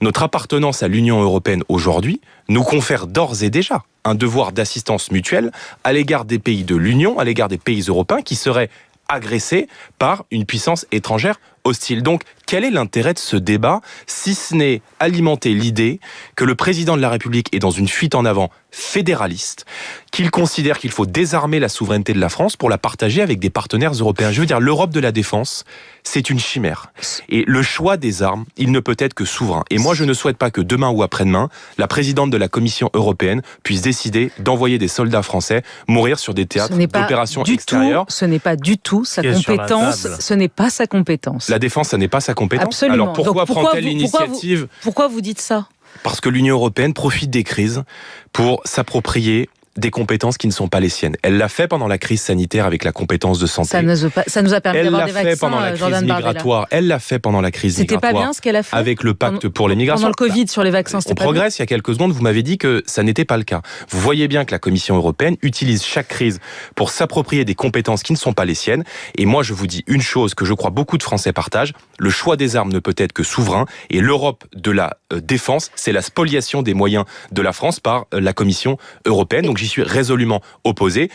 Notre appartenance à l'Union européenne aujourd'hui nous confère d'ores et déjà un devoir d'assistance mutuelle à l'égard des pays de l'Union, à l'égard des pays européens qui seraient agressés par une puissance étrangère hostile. Donc, quel est l'intérêt de ce débat, si ce n'est alimenter l'idée que le président de la République est dans une fuite en avant fédéraliste, qu'il considère qu'il faut désarmer la souveraineté de la France pour la partager avec des partenaires européens. Je veux dire, l'Europe de la défense, c'est une chimère. Et le choix des armes, il ne peut être que souverain. Et moi, je ne souhaite pas que demain ou après-demain, la présidente de la Commission européenne puisse décider d'envoyer des soldats français mourir sur des théâtres d'opérations extérieures. Ce n'est pas du tout sa compétence. Ce n'est pas sa compétence. La défense, ça n'est pas sa compétence. Absolument. Alors pourquoi prend-elle l'initiative ? Pourquoi vous dites ça ? Parce que l'Union européenne profite des crises pour s'approprier des compétences qui ne sont pas les siennes. Elle l'a fait pendant la crise sanitaire avec la compétence de santé. Ça nous a permis d'avoir des vaccins. Elle l'a fait pendant la crise migratoire. Elle l'a fait pendant la crise migratoire. C'était pas bien ce qu'elle a fait avec le pacte pour les migrations. Pendant le Covid sur les vaccins, c'était pas bien. On progresse. Il y a quelques secondes, vous m'avez dit que ça n'était pas le cas. Vous voyez bien que la Commission européenne utilise chaque crise pour s'approprier des compétences qui ne sont pas les siennes. Et moi, je vous dis une chose que je crois beaucoup de Français partagent. Le choix des armes ne peut être que souverain. Et l'Europe de la défense, c'est la spoliation des moyens de la France par la Commission européenne. Donc j'y suis résolument opposé.